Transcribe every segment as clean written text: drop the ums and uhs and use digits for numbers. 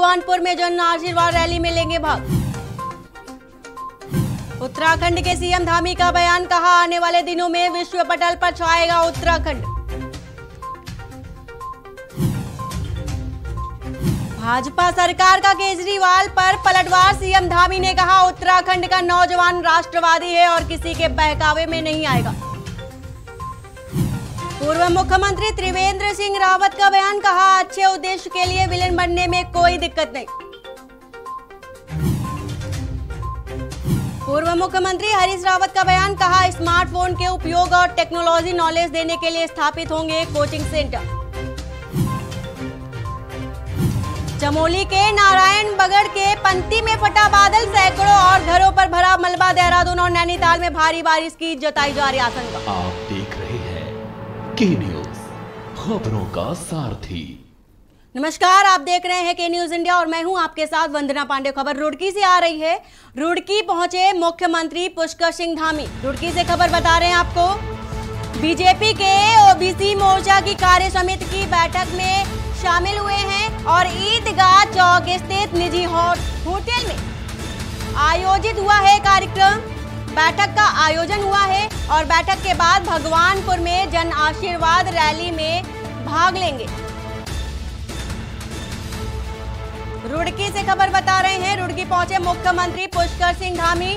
भगवानपुर में जन आशीर्वाद रैली में लेंगे भाग। उत्तराखंड के सीएम धामी का बयान, कहा आने वाले दिनों में विश्व पटल पर छाएगा उत्तराखंड। भाजपा सरकार का केजरीवाल पर पलटवार, सीएम धामी ने कहा उत्तराखंड का नौजवान राष्ट्रवादी है और किसी के बहकावे में नहीं आएगा। पूर्व मुख्यमंत्री त्रिवेंद्र सिंह रावत का बयान, कहा अच्छे उद्देश्य के लिए विलेन बनने में कोई दिक्कत नहीं। पूर्व मुख्यमंत्री हरीश रावत का बयान, कहा स्मार्टफोन के उपयोग और टेक्नोलॉजी नॉलेज देने के लिए स्थापित होंगे कोचिंग सेंटर। चमोली के नारायण बगड़ के पंती में फटा बादल, सैकड़ों और घरों पर भरा मलबा। देहरादून और नैनीताल में भारी बारिश की जताई जा रही आशंका। आप देख रहे हैं के न्यूज, खबरों का सारथी। नमस्कार, आप देख रहे हैं के न्यूज इंडिया और मैं हूं आपके साथ वंदना पांडे। खबर रुड़की से आ रही है। रुड़की पहुंचे मुख्यमंत्री पुष्कर सिंह धामी। रुड़की से खबर बता रहे हैं आपको, बीजेपी के ओबीसी मोर्चा की कार्य समिति की बैठक में शामिल हुए हैं और ईदगाह चौक स्थित निजी होटल में आयोजित हुआ है कार्यक्रम। बैठक का आयोजन हुआ है और बैठक के बाद भगवानपुर में जन आशीर्वाद रैली में भाग लेंगे। रुड़की से खबर बता रहे हैं, रुड़की पहुंचे मुख्यमंत्री पुष्कर सिंह धामी।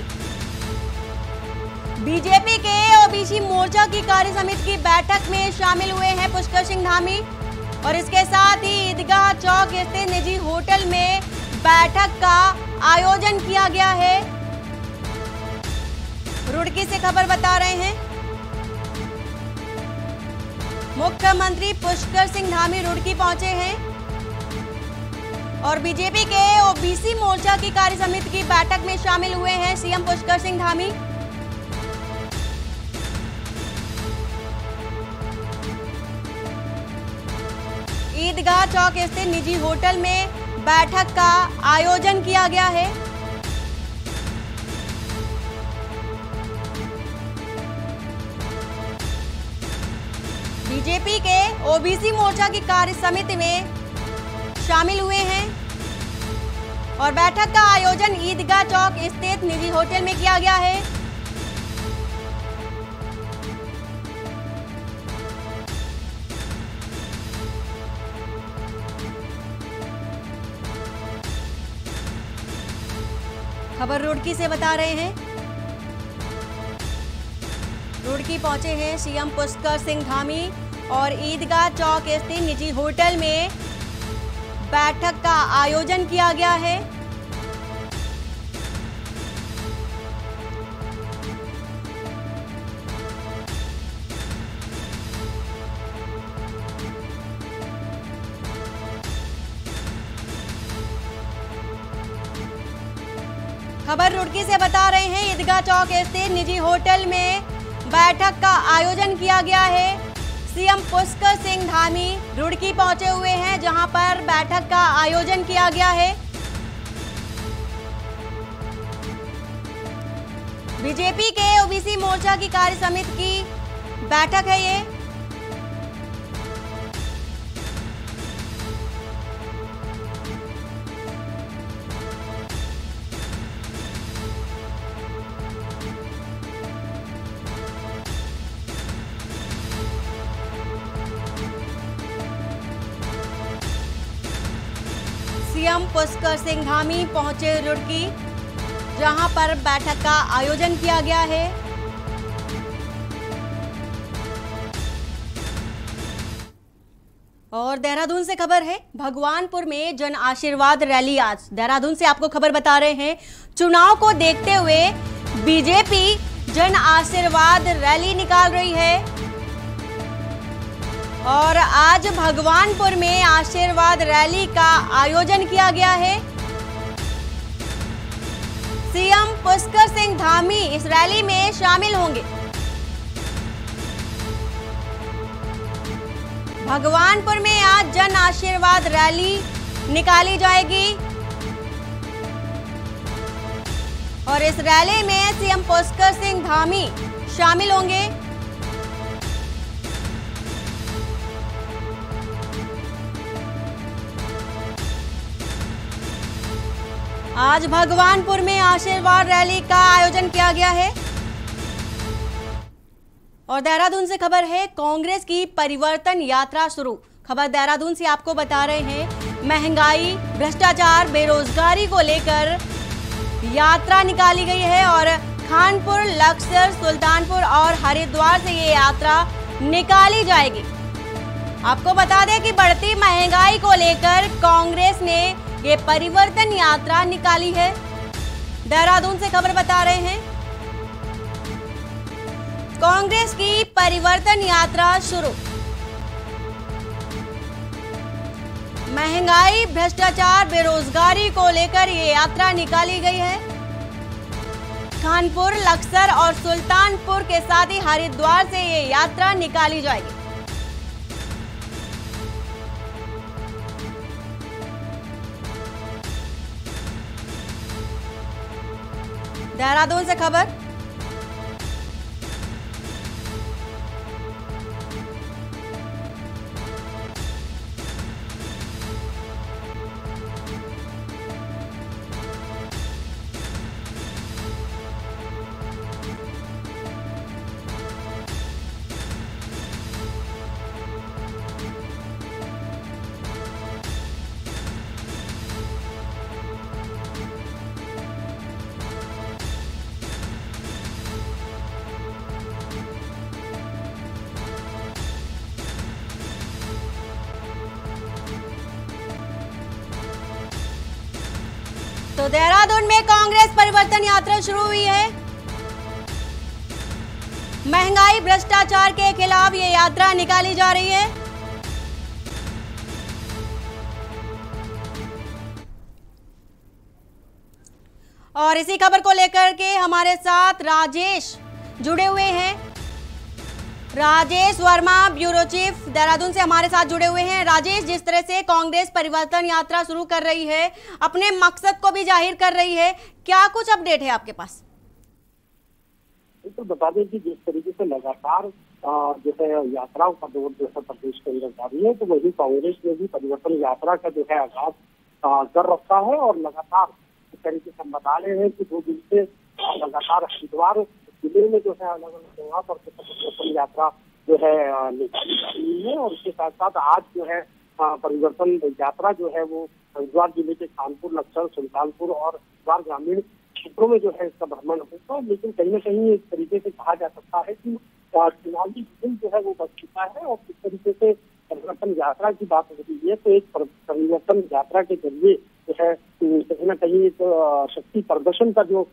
बीजेपी के ओबीसी मोर्चा की कार्य समिति की बैठक में शामिल हुए हैं पुष्कर सिंह धामी और इसके साथ ही ईदगाह चौक स्थित निजी होटल में बैठक का आयोजन किया गया है। रुड़की से खबर बता रहे हैं, मुख्यमंत्री पुष्कर सिंह धामी रुड़की पहुंचे हैं और बीजेपी के ओबीसी मोर्चा की कार्य समिति की बैठक में शामिल हुए हैं सीएम पुष्कर सिंह धामी। ईदगाह चौक स्थित निजी होटल में बैठक का आयोजन किया गया है। बीजेपी के ओबीसी मोर्चा की कार्य समिति में शामिल हुए हैं और बैठक का आयोजन ईदगाह चौक स्थित निजी होटल में किया गया है। खबर रुड़की से बता रहे हैं, रुड़की पहुंचे हैं सीएम पुष्कर सिंह धामी और ईदगाह चौक स्थित निजी होटल में बैठक का आयोजन किया गया है। खबर रुड़की से बता रहे हैं, ईदगाह चौक स्थित निजी होटल में बैठक का आयोजन किया गया है। सीएम पुष्कर सिंह धामी रुड़की पहुंचे हुए हैं जहां पर बैठक का आयोजन किया गया है। बीजेपी के ओबीसी मोर्चा की कार्य समिति की बैठक है ये। सीएम पुष्कर सिंह धामी पहुंचे रुड़की जहां पर बैठक का आयोजन किया गया है। और देहरादून से खबर है, भगवानपुर में जन आशीर्वाद रैली आज। देहरादून से आपको खबर बता रहे हैं, चुनाव को देखते हुए बीजेपी जन आशीर्वाद रैली निकाल रही है और आज भगवानपुर में आशीर्वाद रैली का आयोजन किया गया है। सीएम पुष्कर सिंह धामी इस रैली में शामिल होंगे। भगवानपुर में आज जन आशीर्वाद रैली निकाली जाएगी और इस रैली में सीएम पुष्कर सिंह धामी शामिल होंगे। आज भगवानपुर में आशीर्वाद रैली का आयोजन किया गया है। और देहरादून से खबर है, कांग्रेस की परिवर्तन यात्रा शुरू। खबर देहरादून से आपको बता रहे हैं, महंगाई, भ्रष्टाचार, बेरोजगारी को लेकर यात्रा निकाली गई है और खानपुर, लक्सर, सुल्तानपुर और हरिद्वार से ये यात्रा निकाली जाएगी। आपको बता दें कि बढ़ती महंगाई को लेकर कांग्रेस ने ये परिवर्तन यात्रा निकाली है। देहरादून से खबर बता रहे हैं, कांग्रेस की परिवर्तन यात्रा शुरू। महंगाई, भ्रष्टाचार, बेरोजगारी को लेकर ये यात्रा निकाली गई है। खानपुर, लक्सर और सुल्तानपुर के साथ ही हरिद्वार से ये यात्रा निकाली जाएगी। देहरादून से खबर, तो देहरादून में कांग्रेस परिवर्तन यात्रा शुरू हुई है। महंगाई, भ्रष्टाचार के खिलाफ ये यात्रा निकाली जा रही है। और इसी खबर को लेकर के हमारे साथ राजेश जुड़े हुए हैं। राजेश वर्मा, ब्यूरो चीफ देहरादून से हमारे साथ जुड़े हुए हैं। राजेश, जिस तरह से कांग्रेस परिवर्तन यात्रा शुरू कर रही है, अपने मकसद को भी जाहिर कर रही है, क्या कुछ अपडेट है आपके पास? तो बता दें कि जिस तरीके से लगातार जो है यात्राओं का दौर जो है प्रदेश के अंदर जारी है, तो वही कांग्रेस ने भी परिवर्तन यात्रा का जो है आगाज कर रखा है। और लगातार इस तरीके से हम बता रहे हैं कि 2 दिन से लगातार हरिद्वार जिले में जो है अलग अलग जगह पर परिवर्तन यात्रा जो है निकाली जा रही है। और इसके साथ साथ आज जो है परिवर्तन यात्रा जो है वो हरिद्वार जिले के खानपुर, लक्सर, सुल्तानपुर और हरिद्वार ग्रामीण क्षेत्रों में जो है इसका भ्रमण होगा। लेकिन कहीं न कहीं एक तरीके से कहा जा सकता है कि चुनावी जुम्मन जो है वो बच चुका है। और किस तरीके से परिवर्तन यात्रा की बात हो रही है, तो एक परिवर्तन यात्रा के जरिए जो है कहीं न कहीं एक शक्ति प्रदर्शन का जो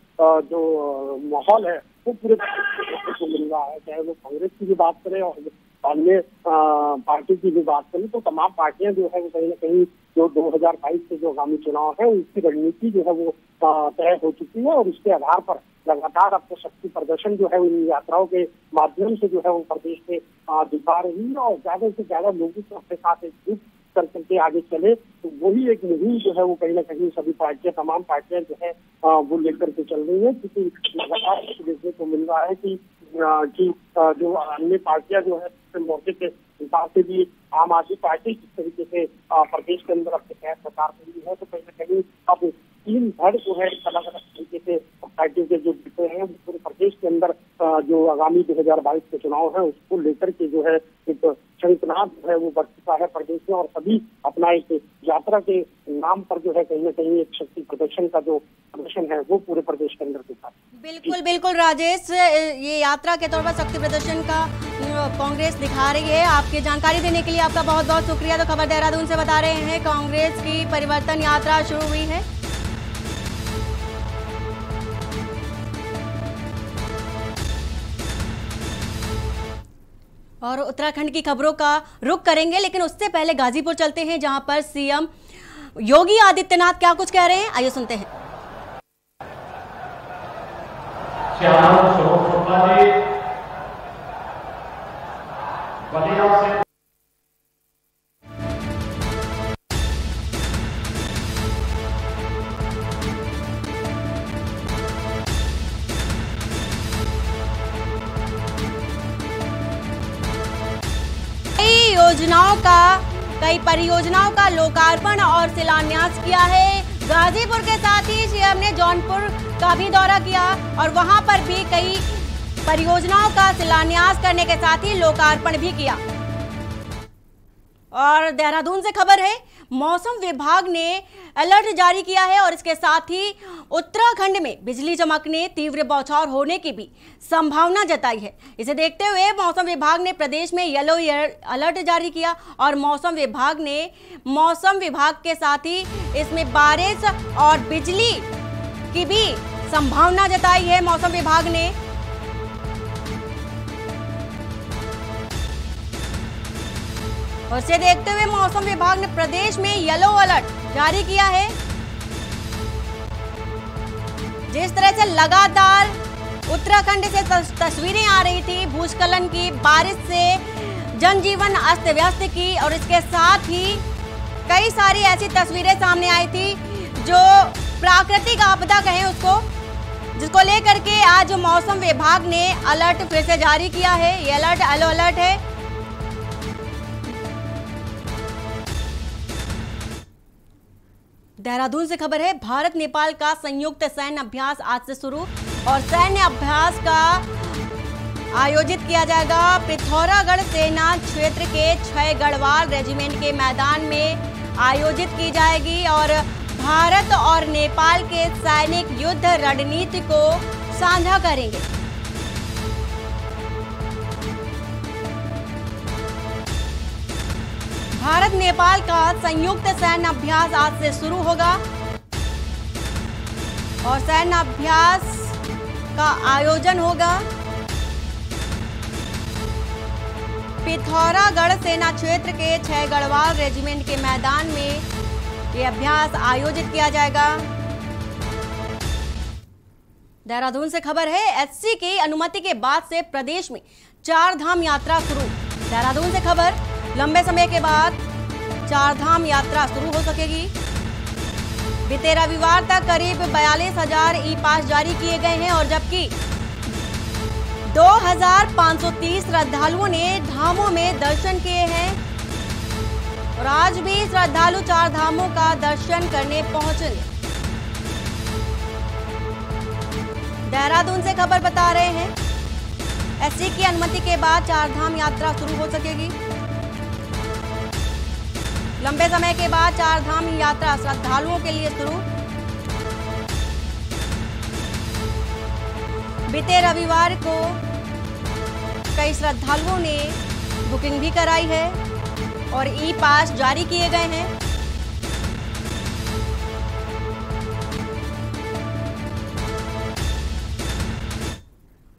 माहौल है वो पूरे को मिल रहा है। चाहे वो कांग्रेस की भी बात करें और अन्य पार्टी की भी बात करें, तो तमाम पार्टियां जो है वो कहीं न कहीं जो 2022 के जो आगामी चुनाव है उसकी रणनीति जो है वो तय हो चुकी है। और उसके आधार पर लगातार अपने शक्ति प्रदर्शन जो है इन यात्राओं के माध्यम से जो है वो प्रदेश में दिखा रही है। और ज्यादा से ज्यादा लोगों को अपने साथ एकजुट करके आगे चले, तो वही एक मुहिम जो है वो कहीं ना कहीं सभी पार्टियां, तमाम पार्टियां जो है वो लेकर के चल रही है। क्योंकि लगातार देखने को मिल रहा है कि जो अन्य पार्टियां जो है मौके के हिसाब से भी आम आदमी पार्टी जिस तरीके से प्रदेश के अंदर अपने पैर प्रचार कर रही है, तो कहीं ना कहीं अब 3 धड़ जो है अलग अलग तरीके से पार्टियों के जो विषय हैं पूरे प्रदेश के अंदर जो आगामी 2022 के चुनाव है उसको लेकर के जो है एक शंखनाद जो है वो बढ़ चुका है प्रदेश में। और सभी अपना एक यात्रा के नाम पर जो है कहीं ना कहीं एक शक्ति प्रदर्शन का जो प्रदर्शन है वो पूरे प्रदेश के अंदर दिखा है। बिल्कुल बिल्कुल राजेश, ये यात्रा के तौर पर शक्ति प्रदर्शन का कांग्रेस दिखा रही है। आपकी जानकारी देने के लिए आपका बहुत बहुत शुक्रिया। तो खबर देहरादून से बता रहे हैं, कांग्रेस की परिवर्तन यात्रा शुरू हुई है। और उत्तराखंड की खबरों का रुख करेंगे, लेकिन उससे पहले गाजीपुर चलते हैं, जहां पर सीएम योगी आदित्यनाथ क्या कुछ कह रहे हैं, आइए सुनते हैं। कई परियोजनाओं का लोकार्पण और शिलान्यास किया है। गाजीपुर के साथ ही सीएम ने जौनपुर का भी दौरा किया और वहां पर भी कई परियोजनाओं का शिलान्यास करने के साथ ही लोकार्पण भी किया। और देहरादून से खबर है, मौसम विभाग ने अलर्ट जारी किया है और इसके साथ ही उत्तराखंड में बिजली चमकने, तीव्र बौछार होने की भी संभावना जताई है। इसे देखते हुए मौसम विभाग ने प्रदेश में येलो अलर्ट जारी किया और मौसम विभाग के साथ ही इसमें बारिश और बिजली की भी संभावना जताई है मौसम विभाग ने। और इसे देखते हुए मौसम विभाग ने प्रदेश में येलो अलर्ट जारी किया है। जिस तरह से लगातार उत्तराखंड से तस्वीरें आ रही थी भूस्खलन की, बारिश से जनजीवन अस्त व्यस्त की, और इसके साथ ही कई सारी ऐसी तस्वीरें सामने आई थी जो प्राकृतिक आपदा कहें उसको, जिसको लेकर के आज मौसम विभाग ने अलर्ट फिर से जारी किया है। ये अलर्ट येलो अलर्ट है। देहरादून से खबर है, भारत नेपाल का संयुक्त सैन्य अभ्यास आज से शुरू और सैन्य अभ्यास का आयोजित किया जाएगा। पिथौरागढ़ सेना क्षेत्र के 6 गढ़वाल रेजिमेंट के मैदान में आयोजित की जाएगी और भारत और नेपाल के सैनिक युद्ध रणनीति को साझा करेंगे। भारत नेपाल का संयुक्त सैन्य अभ्यास आज से शुरू होगा और सैन्य अभ्यास का आयोजन होगा पिथौरागढ़ सेना क्षेत्र के 6 गढ़वाल रेजिमेंट के मैदान में ये अभ्यास आयोजित किया जाएगा। देहरादून से खबर है, एससी की अनुमति के बाद से प्रदेश में 4 धाम यात्रा शुरू। देहरादून से खबर, लंबे समय के बाद 4 धाम यात्रा शुरू हो सकेगी। बीते रविवार तक करीब 42,000 ई पास जारी किए गए हैं और जबकि 2,530 श्रद्धालुओं ने धामों में दर्शन किए हैं और आज भी श्रद्धालु 4 धामों का दर्शन करने पहुंचेंगे। देहरादून से खबर बता रहे हैं, एससी की अनुमति के बाद 4 धाम यात्रा शुरू हो सकेगी। लंबे समय के बाद 4 धाम यात्रा श्रद्धालुओं के लिए शुरू। बीते रविवार को कई श्रद्धालुओं ने बुकिंग भी कराई है और ई पास जारी किए गए हैं।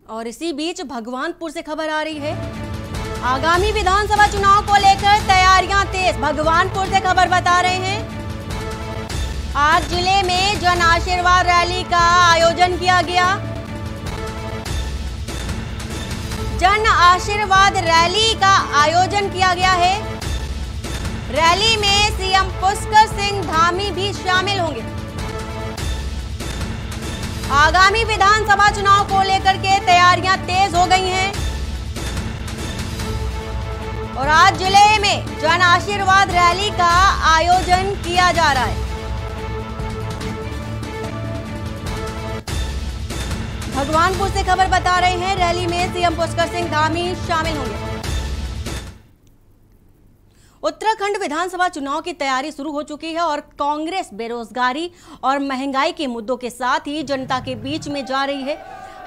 और इसी बीच भगवानपुर से खबर आ रही है, आगामी विधानसभा चुनाव को लेकर तैयारियां तेज। भगवानपुर से खबर बता रहे हैं, आज जिले में जन आशीर्वाद रैली का आयोजन किया गया। जन आशीर्वाद रैली का आयोजन किया गया है। रैली में सीएम पुष्कर सिंह धामी भी शामिल होंगे। आगामी विधानसभा चुनाव को लेकर के तैयारियां तेज हो गई हैं और आज जिले में जन आशीर्वाद रैली का आयोजन किया जा रहा है। भगवानपुर से खबर बता रहे हैं, रैली में सीएम पुष्कर सिंह धामी शामिल होंगे। उत्तराखंड विधानसभा चुनाव की तैयारी शुरू हो चुकी है और कांग्रेस बेरोजगारी और महंगाई के मुद्दों के साथ ही जनता के बीच में जा रही है।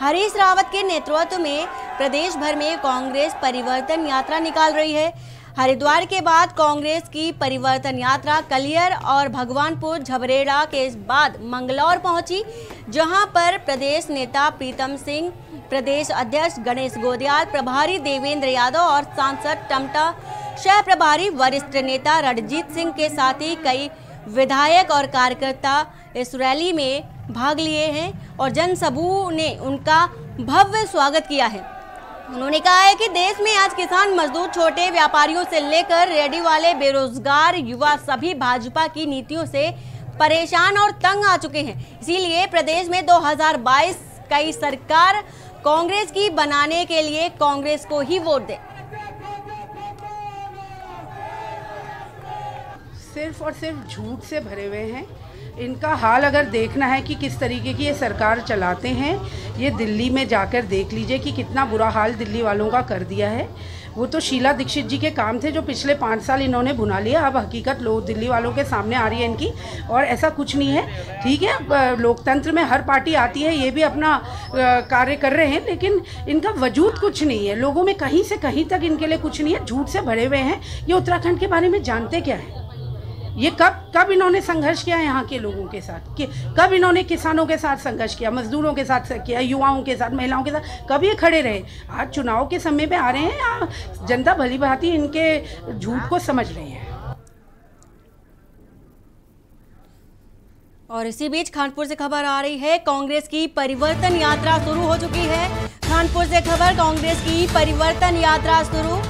हरीश रावत के नेतृत्व में प्रदेश भर में कांग्रेस परिवर्तन यात्रा निकाल रही है। हरिद्वार के बाद कांग्रेस की परिवर्तन यात्रा कलियर और भगवानपुर झबरेड़ा के बाद मंगलौर पहुंची, जहां पर प्रदेश नेता प्रीतम सिंह, प्रदेश अध्यक्ष गणेश गोदियाल, प्रभारी देवेंद्र यादव और सांसद टमटा शह प्रभारी वरिष्ठ नेता रणजीत सिंह के साथ ही कई विधायक और कार्यकर्ता इस रैली में भाग लिए हैं और जनसमूह ने उनका भव्य स्वागत किया है। उन्होंने कहा है कि देश में आज किसान, मजदूर, छोटे व्यापारियों से लेकर रेहड़ी वाले, बेरोजगार युवा सभी भाजपा की नीतियों से परेशान और तंग आ चुके हैं। इसीलिए प्रदेश में 2022 की सरकार कांग्रेस की बनाने के लिए कांग्रेस को ही वोट दे। सिर्फ और सिर्फ झूठ से भरे हुए हैं। इनका हाल अगर देखना है कि किस तरीके की ये सरकार चलाते हैं, ये दिल्ली में जाकर देख लीजिए कि कितना बुरा हाल दिल्ली वालों का कर दिया है। वो तो शीला दीक्षित जी के काम थे जो पिछले 5 साल इन्होंने भुना लिया। अब हकीकत लोग दिल्ली वालों के सामने आ रही है इनकी, और ऐसा कुछ नहीं है। ठीक है, लोकतंत्र में हर पार्टी आती है, ये भी अपना कार्य कर रहे हैं, लेकिन इनका वजूद कुछ नहीं है। लोगों में कहीं से कहीं तक इनके लिए कुछ नहीं है, झूठ से भरे हुए हैं। ये उत्तराखंड के बारे में जानते क्या है? ये कब इन्होंने संघर्ष किया यहाँ के लोगों के साथ? कि कब इन्होंने किसानों के साथ संघर्ष किया, मजदूरों के साथ किया, युवाओं के साथ, महिलाओं के साथ? कब ये खड़े रहे? आज चुनाव के समय पे आ रहे हैं, जनता भली भांति इनके झूठ को समझ रही है। और इसी बीच कानपुर से खबर आ रही है, कांग्रेस की परिवर्तन यात्रा शुरू हो चुकी है। कानपुर से खबर, कांग्रेस की परिवर्तन यात्रा शुरू।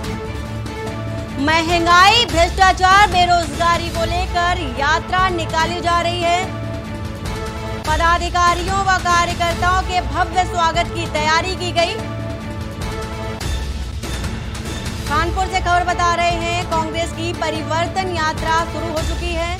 महंगाई, भ्रष्टाचार, बेरोजगारी को लेकर यात्रा निकाली जा रही है। पदाधिकारियों व कार्यकर्ताओं के भव्य स्वागत की तैयारी की गई। कानपुर से खबर बता रहे हैं, कांग्रेस की परिवर्तन यात्रा शुरू हो चुकी है।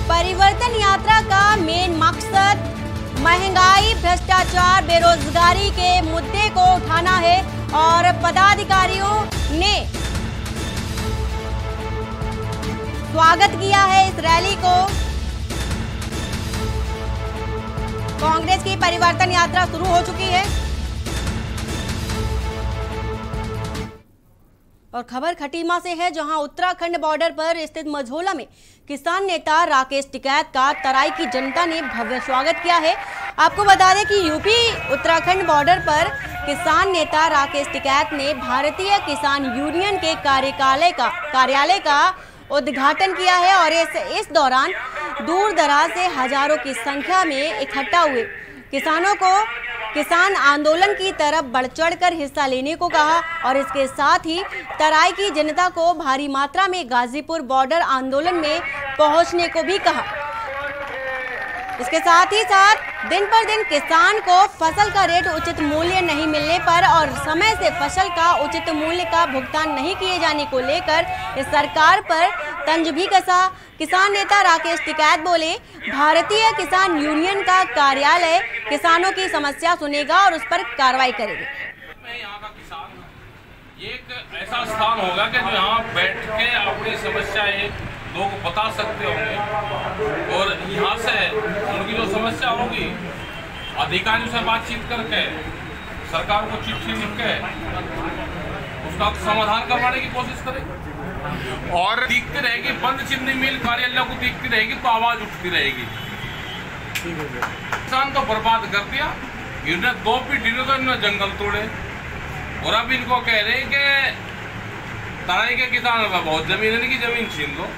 परिवर्तन यात्रा का मेन मकसद महंगाई, भ्रष्टाचार, बेरोजगारी के मुद्दे को उठाना है और पदाधिकारियों ने स्वागत किया है इस रैली को। कांग्रेस की परिवर्तन यात्रा शुरू हो चुकी है। और खबर खटीमा से है, जहां उत्तराखंड बॉर्डर पर स्थित मझोला में किसान नेता राकेश टिकैत का तराई की जनता ने भव्य स्वागत किया है। आपको बता दें कि यूपी उत्तराखंड बॉर्डर पर किसान नेता राकेश टिकैत ने भारतीय किसान यूनियन के कार्यालय का उद्घाटन किया है और इस दौरान दूर दराज से हजारों की संख्या में इकट्ठा हुए किसानों को किसान आंदोलन की तरफ बढ़ चढ़कर हिस्सा लेने को कहा और इसके साथ ही तराई की जनता को भारी मात्रा में गाजीपुर बॉर्डर आंदोलन में पहुंचने को भी कहा। इसके साथ ही साथ दिन पर दिन किसान को फसल का रेट उचित मूल्य नहीं मिलने पर और समय से फसल का उचित मूल्य का भुगतान नहीं किए जाने को लेकर इस सरकार पर तंज भी कसा। किसान नेता राकेश टिकैत बोले, भारतीय किसान यूनियन का कार्यालय किसानों की समस्या सुनेगा और उस पर कार्रवाई करेगा। यहाँ का किसान ये एक ऐसा स्थान होगा कि जो यहाँ बैठ के अपनी समस्याएं लोग बता सकते होंगे और यहाँ से उनकी जो समस्या होगी अधिकारियों से बातचीत करके सरकार को चिट्ठी लिख के उसका समाधान करवाने की कोशिश करेंगे। और दिखती रहेगी बंद चीनी मिल कार्यालय को दिखती रहेगी तो आवाज उठती रहेगी। किसान तो बर्बाद कर दिया, इन्होंने 2 पीढ़ी तो इन्होंने जंगल तोड़े और अब इनको कह रहे हैं कि तराई के किसानों का बहुत जमीन है, इनकी जमीन छीन लो।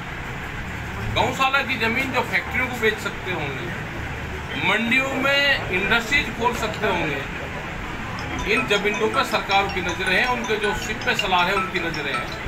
गौशाला की जमीन जो फैक्ट्रियों को बेच सकते होंगे, मंडियों में इंडस्ट्रीज खोल सकते होंगे, इन जमीनों पर सरकार की नजरें हैं, उनके जो सिप पे सलाह है उनकी नजरें हैं।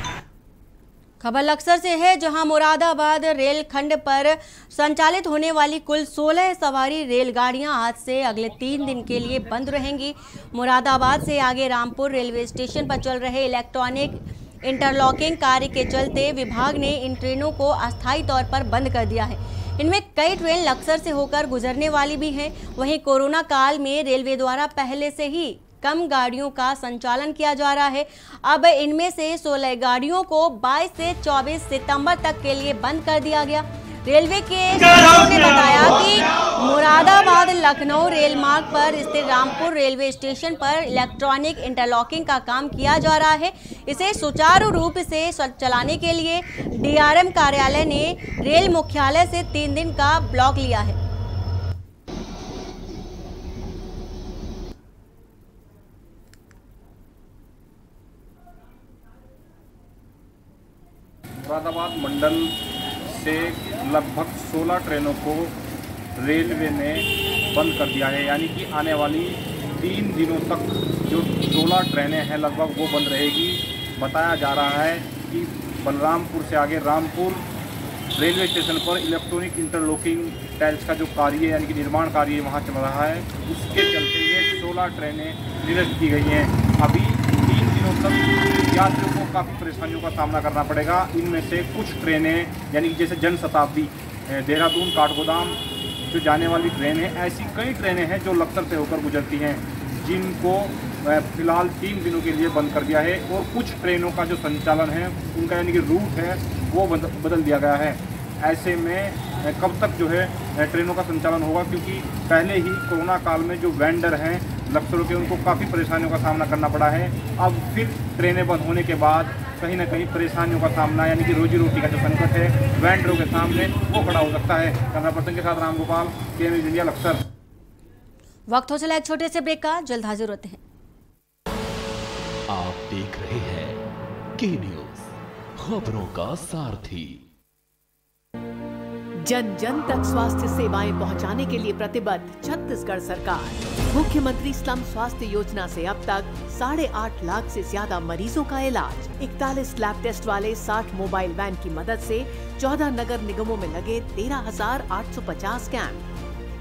खबर लक्सर से है, जहां मुरादाबाद रेल खंड पर संचालित होने वाली कुल 16 सवारी रेलगाड़ियां आज से अगले 3 दिन के लिए बंद रहेंगी। मुरादाबाद से आगे रामपुर रेलवे स्टेशन पर चल रहे इलेक्ट्रॉनिक इंटरलॉकिंग कार्य के चलते विभाग ने इन ट्रेनों को अस्थायी तौर पर बंद कर दिया है। इनमें कई ट्रेन लक्सर से होकर गुजरने वाली भी हैं। वहीं कोरोना काल में रेलवे द्वारा पहले से ही कम गाड़ियों का संचालन किया जा रहा है। अब इनमें से 16 गाड़ियों को 22 से 24 सितंबर तक के लिए बंद कर दिया गया। रेलवे के सूत्रों ने बताया कि मुरादाबाद लखनऊ रेल मार्ग पर स्थित रामपुर रेलवे स्टेशन पर इलेक्ट्रॉनिक इंटरलॉकिंग का काम किया जा रहा है। इसे सुचारू रूप से चलाने के लिए डीआरएम कार्यालय ने रेल मुख्यालय से 3 दिन का ब्लॉक लिया है। मुरादाबाद मंडल से लगभग 16 ट्रेनों को रेलवे ने बंद कर दिया है, यानी कि आने वाली 3 दिनों तक जो 16 ट्रेनें हैं लगभग वो बंद रहेगी। बताया जा रहा है कि बलरामपुर से आगे रामपुर रेलवे स्टेशन पर इलेक्ट्रॉनिक इंटरलॉकिंग टाइल्स का जो कार्य यानी कि निर्माण कार्य वहाँ चल रहा है, उसके चलते ये 16 ट्रेनें निरस्त की गई हैं। अभी 3 दिनों तक यात्रियों को काफ़ी परेशानियों का सामना करना पड़ेगा। इनमें से कुछ ट्रेनें यानी कि जैसे जनशताब्दी देहरादून काठगोदाम जो जाने वाली ट्रेन है, ऐसी कई ट्रेनें हैं जो लक्सर से होकर गुजरती हैं, जिनको फिलहाल 3 दिनों के लिए बंद कर दिया है। और कुछ ट्रेनों का जो संचालन है उनका यानी कि रूट है वो बदल दिया गया है। ऐसे में कब तक जो है ट्रेनों का संचालन होगा, क्योंकि पहले ही कोरोना काल में जो वेंडर हैं लक्सरों के, उनको काफ़ी परेशानियों का सामना करना पड़ा है। अब फिर ट्रेनें बंद होने के बाद कहीं ना कहीं परेशानियों का सामना यानी कि रोजी रोटी का जो संकट है वेंडरों के सामने वो खड़ा हो सकता है। कैमरा पर्सन के साथ राम गोपाल, के न्यूज़ इंडिया, लक्सर। वक्त हो चला एक छोटे से ब्रेक का, जल्द हाजिर होते हैं। आप देख रहे हैं के न्यूज़, खबरों का सारथी। जन जन तक स्वास्थ्य सेवाएं पहुंचाने के लिए प्रतिबद्ध छत्तीसगढ़ सरकार। मुख्यमंत्री स्लम स्वास्थ्य योजना से अब तक 8.5 लाख से ज्यादा मरीजों का इलाज। 41 लैब टेस्ट वाले 60 मोबाइल वैन की मदद से 14 नगर निगमों में लगे 13,850 कैंप।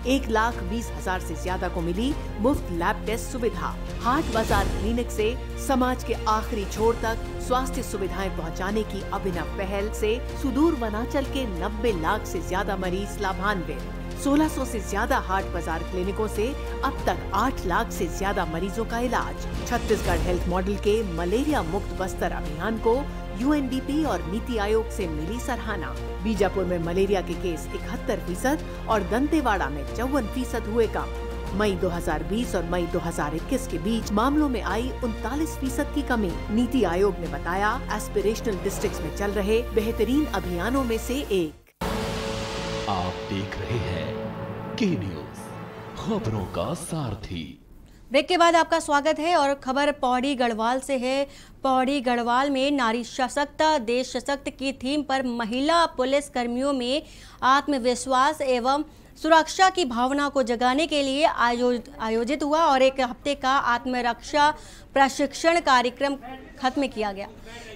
1,20,000 से ज्यादा को मिली मुफ्त लैब टेस्ट सुविधा। हाट बाजार क्लिनिक से समाज के आखिरी छोर तक स्वास्थ्य सुविधाएं पहुंचाने की अभिनव पहल से सुदूर वनांचल के 90 लाख से ज्यादा मरीज लाभान्वित। 1600 से ज्यादा हाट बाजार क्लिनिकों से अब तक 8 लाख से ज्यादा मरीजों का इलाज। छत्तीसगढ़ हेल्थ मॉडल के मलेरिया मुक्त बस्तर अभियान को UNDP और नीति आयोग से मिली सराहना। बीजापुर में मलेरिया के केस 71% और दंतेवाड़ा में 54% हुए कम। मई 2020 और मई 2021 के बीच मामलों में आई 39% की कमी। नीति आयोग ने बताया एस्पिरेशनल डिस्ट्रिक्ट्स में चल रहे बेहतरीन अभियानों में से एक। आप देख रहे हैं के न्यूज़, खबरों का सारथी। ब्रेक के बाद आपका स्वागत है और खबर पौड़ी गढ़वाल से है। पौड़ी गढ़वाल में नारी सशक्त देश सशक्त की थीम पर महिला पुलिस कर्मियों में आत्मविश्वास एवं सुरक्षा की भावना को जगाने के लिए आयोजित हुआ और एक हफ्ते का आत्मरक्षा प्रशिक्षण कार्यक्रम खत्म किया गया।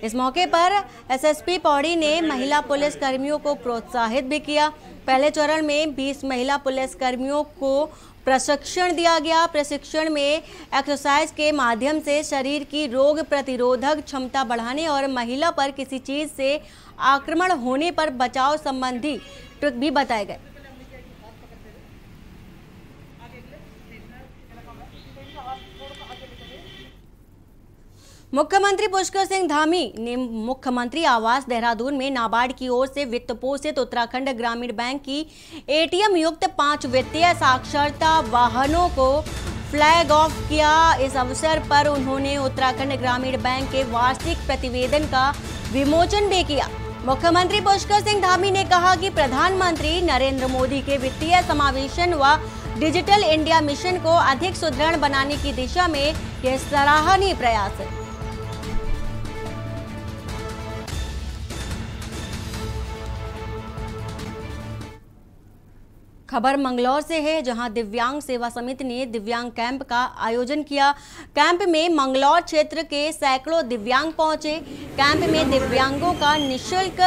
इस मौके पर SSP पौड़ी ने महिला पुलिस कर्मियों को प्रोत्साहित भी किया। पहले चरण में 20 महिला पुलिस कर्मियों को प्रशिक्षण दिया गया। प्रशिक्षण में एक्सरसाइज के माध्यम से शरीर की रोग प्रतिरोधक क्षमता बढ़ाने और महिला पर किसी चीज से आक्रमण होने पर बचाव संबंधी ट्रिक भी बताए गए। मुख्यमंत्री पुष्कर सिंह धामी ने मुख्यमंत्री आवास देहरादून में नाबार्ड की ओर से वित्त पोषित उत्तराखंड ग्रामीण बैंक की ATM युक्त 5 वित्तीय साक्षरता वाहनों को फ्लैग ऑफ किया। इस अवसर पर उन्होंने उत्तराखंड ग्रामीण बैंक के वार्षिक प्रतिवेदन का विमोचन भी किया। मुख्यमंत्री पुष्कर सिंह धामी ने कहा कि प्रधानमंत्री नरेंद्र मोदी के वित्तीय समावेशन व डिजिटल इंडिया मिशन को अधिक सुदृढ़ बनाने की दिशा में यह सराहनीय प्रयास है। खबर मंगलौर से है, जहां दिव्यांग सेवा समिति ने दिव्यांग कैंप का आयोजन किया। कैंप में मंगलौर क्षेत्र के सैकड़ों दिव्यांग पहुंचे। कैंप में दिव्यांगों का निःशुल्क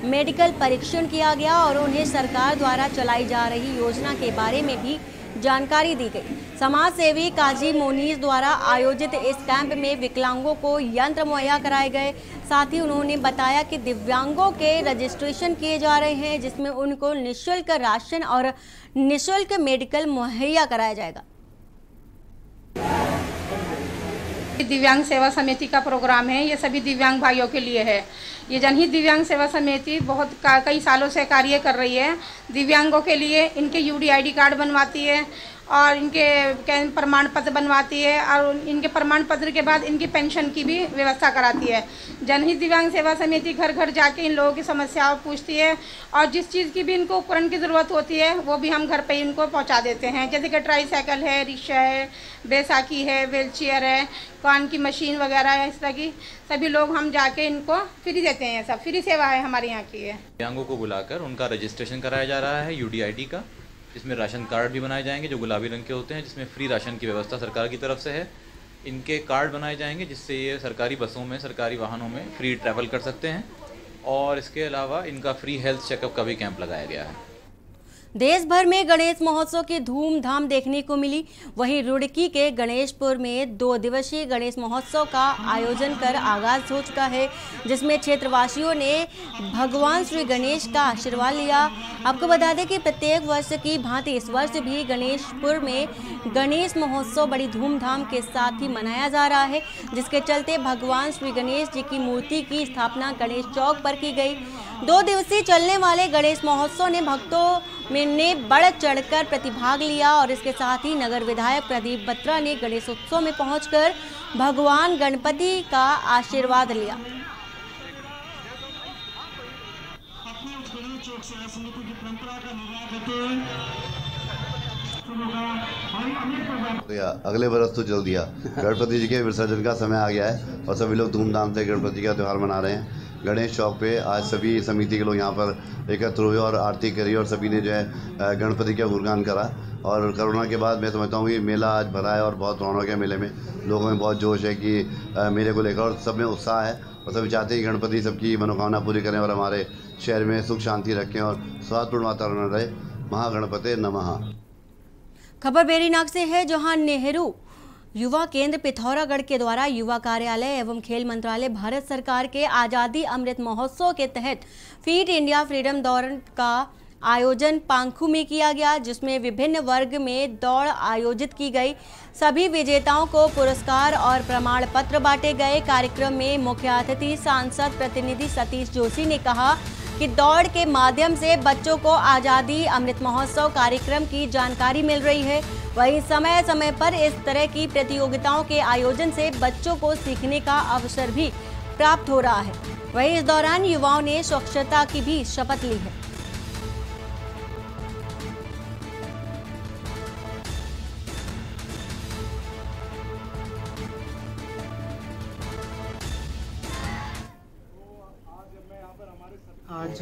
मेडिकल परीक्षण किया गया और उन्हें सरकार द्वारा चलाई जा रही योजना के बारे में भी जानकारी दी गई। समाज सेवी काजी मोनीस द्वारा आयोजित इस कैंप में विकलांगों को यंत्र मुहैया कराए गए। साथ ही उन्होंने बताया कि दिव्यांगों के रजिस्ट्रेशन किए जा रहे हैं, जिसमें उनको निःशुल्क राशन और निःशुल्क मेडिकल मुहैया कराया जाएगा। दिव्यांग सेवा समिति का प्रोग्राम है, ये सभी दिव्यांग भाइयों के लिए है। ये जनहित दिव्यांग सेवा समिति बहुत कई सालों से कार्य कर रही है। दिव्यांगों के लिए इनके UDID कार्ड बनवाती है और इनके प्रमाण पत्र बनवाती है और इनके प्रमाण पत्र के बाद इनकी पेंशन की भी व्यवस्था कराती है। जनहित दिव्यांग सेवा समिति घर घर जाके इन लोगों की समस्याओं पूछती है और जिस चीज़ की भी इनको उपकरण की ज़रूरत होती है वो भी हम घर पे इनको पहुंचा देते हैं। जैसे कि ट्राईसाइकिल है, रिक्शा है, बैसाखी है, व्हीलचेयर है, कान की मशीन वगैरह है, इस तरह की सभी लोग हम जाके इनको फ्री देते हैं। सब फ्री सेवा है हमारे यहाँ की है। दिव्यांगों को बुलाकर उनका रजिस्ट्रेशन कराया जा रहा है UDID का, जिसमें राशन कार्ड भी बनाए जाएंगे जो गुलाबी रंग के होते हैं, जिसमें फ्री राशन की व्यवस्था सरकार की तरफ से है। इनके कार्ड बनाए जाएंगे जिससे ये सरकारी बसों में, सरकारी वाहनों में फ्री ट्रैवल कर सकते हैं और इसके अलावा इनका फ्री हेल्थ चेकअप का भी कैंप लगाया गया है। देश भर में गणेश महोत्सव की धूमधाम देखने को मिली। वहीं रुड़की के गणेशपुर में 2 दिवसीय गणेश महोत्सव का आयोजन कर आगाज हो चुका है, जिसमें क्षेत्रवासियों ने भगवान श्री गणेश का आशीर्वाद लिया। आपको बता दें कि प्रत्येक वर्ष की भांति इस वर्ष भी गणेशपुर में गणेश महोत्सव बड़ी धूमधाम के साथ ही मनाया जा रहा है, जिसके चलते भगवान श्री गणेश जी की मूर्ति की स्थापना गणेश चौक पर की गई। 2 दिवसीय चलने वाले गणेश महोत्सव ने भक्तों ने बढ़ चढ़कर प्रतिभाग लिया और इसके साथ ही नगर विधायक प्रदीप बत्रा ने गणेश उत्सव में पहुंचकर भगवान गणपति का आशीर्वाद लिया। अगले बरस तो चल दिया। गणपति जी के विसर्जन का समय आ गया है और सभी लोग धूमधाम से गणपति का त्यौहार मना रहे हैं। गणेश चौक पे आज सभी समिति के लोग यहाँ पर एकत्र हुए और आरती करी और सभी ने जो है गणपति का गुणगान करा। और कोरोना के बाद मैं समझता हूँ कि मेला आज भरा है और बहुत रौनक है मेले में। लोगों में बहुत जोश है कि मेले को लेकर और सब में उत्साह है और सभी चाहते हैं कि गणपति सबकी मनोकामना पूरी करें और हमारे शहर में सुख शांति रखें और स्वास्थ्यपूर्ण वातावरण रहे। महागणपते नमः। खबर बेरीनाग से है, जहां नेहरू युवा केंद्र पिथौरागढ़ के द्वारा युवा कार्यालय एवं खेल मंत्रालय भारत सरकार के आज़ादी अमृत महोत्सव के तहत फीट इंडिया फ्रीडम दौड़ का आयोजन पांखू में किया गया, जिसमें विभिन्न वर्ग में दौड़ आयोजित की गई। सभी विजेताओं को पुरस्कार और प्रमाण पत्र बांटे गए। कार्यक्रम में मुख्य अतिथि सांसद प्रतिनिधि सतीश जोशी ने कहा कि दौड़ के माध्यम से बच्चों को आज़ादी अमृत महोत्सव कार्यक्रम की जानकारी मिल रही है। वहीं समय समय पर इस तरह की प्रतियोगिताओं के आयोजन से बच्चों को सीखने का अवसर भी प्राप्त हो रहा है। वहीं इस दौरान युवाओं ने स्वच्छता की भी शपथ ली है। आज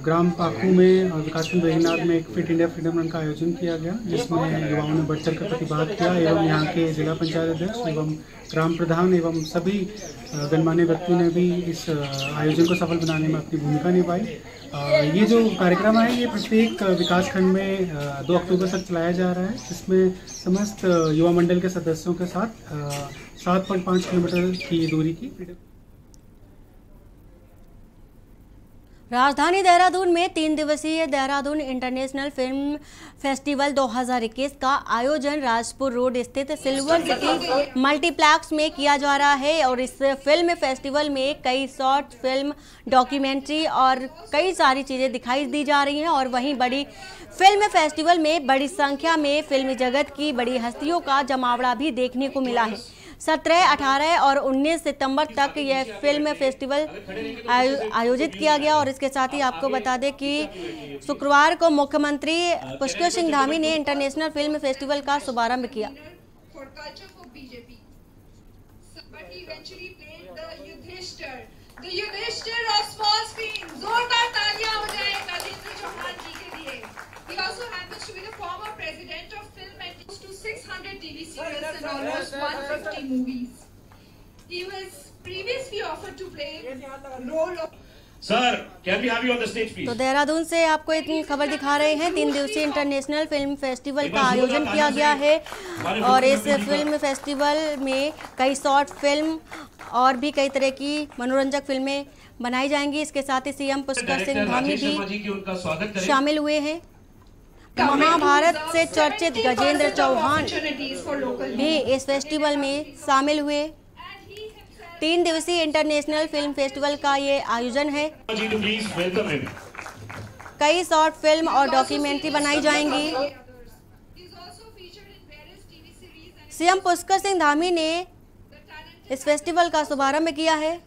ग्राम पाखू में और विकासखंड बेरीनाग में एक फिट इंडिया फ्रीडम रन का आयोजन किया गया, जिसमें युवाओं ने बढ़ चढ़ कर प्रतिभाग किया एवं यहाँ के जिला पंचायत अध्यक्ष एवं ग्राम प्रधान एवं सभी गणमान्य व्यक्तियों ने भी इस आयोजन को सफल बनाने में अपनी भूमिका निभाई। ये जो कार्यक्रम है ये प्रत्येक विकासखंड में 2 अक्टूबर तक चलाया जा रहा है, जिसमें समस्त युवा मंडल के सदस्यों के साथ 7.5 किलोमीटर की दूरी की राजधानी देहरादून में 3 दिवसीय देहरादून इंटरनेशनल फिल्म फेस्टिवल 2021 का आयोजन राजपुर रोड स्थित सिल्वर सिटी मल्टीप्लेक्स में किया जा रहा है और इस फिल्म फेस्टिवल में कई शॉर्ट फिल्म, डॉक्यूमेंट्री और कई सारी चीज़ें दिखाई दी जा रही हैं। और वहीं बड़ी फिल्म फेस्टिवल में बड़ी संख्या में फिल्मी जगत की बड़ी हस्तियों का जमावड़ा भी देखने को मिला है। 17, 18 और 19 सितंबर तक यह फिल्म फेस्टिवल आयोजित किया गया। और इसके साथ ही आपको बता दें कि शुक्रवार को मुख्यमंत्री पुष्कर सिंह धामी ने इंटरनेशनल फिल्म फेस्टिवल का शुभारंभ किया। He also happens to be the former president of film and close to 600 TV serials and almost 150 movies. He was previously offered to play role of Sir, can we have you on the stage, please? तो देहरादून से आपको इतनी खबर दिखा रहे हैं। 3 दिवसीय international film festival का आयोजन किया गया है और इस फिल्म फेस्टिवल में कई शॉर्ट फिल्म और भी कई तरह की मनोरंजक फिल्में बनाई जाएंगी। इसके साथ ही सीएम पुष्कर सिंह धामी भी शामिल हुए हैं। महाभारत से चर्चित गजेंद्र चौहान भी इस फेस्टिवल में शामिल हुए। 3 दिवसीय इंटरनेशनल फिल्म फेस्टिवल का ये आयोजन है। कई शॉर्ट फिल्म और डॉक्यूमेंट्री बनाई जाएंगी। सीएम पुष्कर सिंह धामी ने इस फेस्टिवल का शुभारंभ किया है।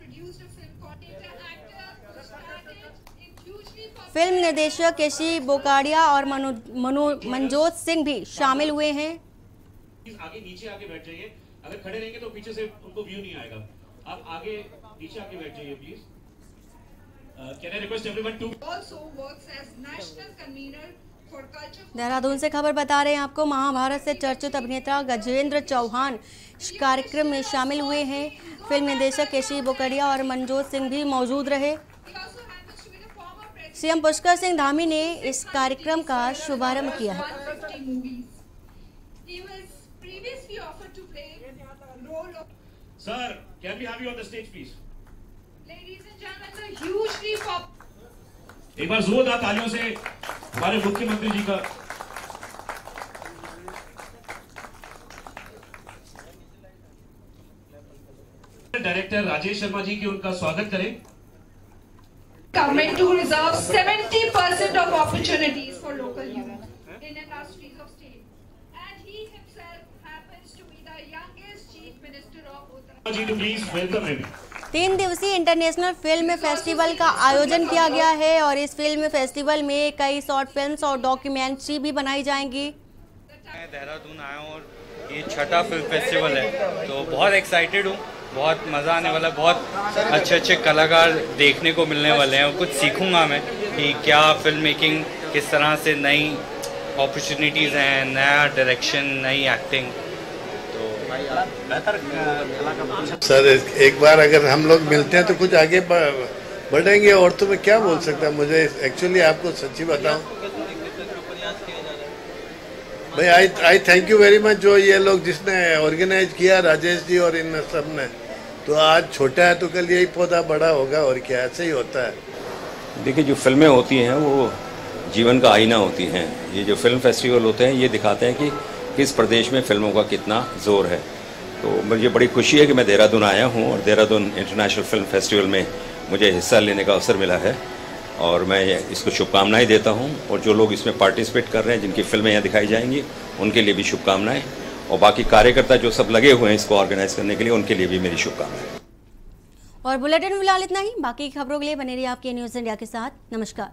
फिल्म निर्देशक केसी बोकाडिया और मनजोत सिंह भी शामिल हुए हैं। आगे नीचे आके बैठ जाइए, अगर खड़े रहेंगे तो पीछे से उनको व्यू नहीं आएगा। आप आगे नीचे आके बैठ जाइए please. Can I request everyone to also works as national convener for culture. Dehradun से खबर बता रहे हैं आपको, महाभारत से चर्चित अभिनेता गजेंद्र चौहान इस कार्यक्रम में शामिल हुए हैं। फिल्म निर्देशक केसी बोकाडिया और मनजोत सिंह भी मौजूद रहे। सीएम पुष्कर सिंह धामी ने इस कार्यक्रम का शुभारंभ किया है। Sir, can we have you on the stage, please? Ladies and gentlemen, the hugely pop. एक बार जोरदार तालियों से हमारे मुख्यमंत्री जी का डायरेक्टर राजेश शर्मा जी की उनका स्वागत करें। Government to reserve 70% of opportunities for local youth in industries of state, and he himself happens to be the youngest chief minister of Uttarakhand. जी, तो प्लीज वेलकम हिम। 3 दिवसीय इंटरनेशनल फिल्म फेस्टिवल का आयोजन किया गया है और इस फिल्म फेस्टिवल में कई शॉर्ट फिल्म्स और डॉक्यूमेंट्री भी बनाई जाएंगी। मैं देहरादून आया हूँ और ये छठा फिल्म फेस्टिवल है, तो बहुत एक्साइटेड हूँ। बहुत मज़ा आने वाला, बहुत अच्छे अच्छे कलाकार देखने को मिलने वाले हैं और कुछ सीखूंगा मैं कि क्या फिल्म मेकिंग, किस तरह से नई अपॉर्चुनिटीज़ हैं, नया डायरेक्शन, नई एक्टिंग। तो बेहतर सर एक बार अगर हम लोग मिलते हैं तो कुछ आगे बढ़ेंगे और तो मैं क्या बोल सकता हूँ। मुझे एक्चुअली आपको सच्ची बताऊँ भाई, आई थैंक यू वेरी मच जो ये लोग जिसने ऑर्गेनाइज किया, राजेश जी और इन सब ने। तो आज छोटा है तो कल यही पौधा बड़ा होगा और क्या, ऐसे ही होता है। देखिए, जो फिल्में होती हैं वो जीवन का आईना होती हैं। ये जो फिल्म फेस्टिवल होते हैं ये दिखाते हैं कि किस प्रदेश में फिल्मों का कितना जोर है। तो मुझे बड़ी खुशी है कि मैं देहरादून आया हूँ और देहरादून इंटरनेशनल फिल्म फेस्टिवल में मुझे हिस्सा लेने का अवसर मिला है और मैं इसको शुभकामनाएं देता हूं। और जो लोग इसमें पार्टिसिपेट कर रहे हैं, जिनकी फिल्में यहाँ दिखाई जाएंगी, उनके लिए भी शुभकामनाएं। और बाकी कार्यकर्ता जो सब लगे हुए हैं इसको ऑर्गेनाइज करने के लिए, उनके लिए भी मेरी शुभकामनाएं। और बुलेटिन फिलहाल इतना ही। बाकी खबरों के लिए बने रहिए आपके न्यूज़ इंडिया के साथ। नमस्कार।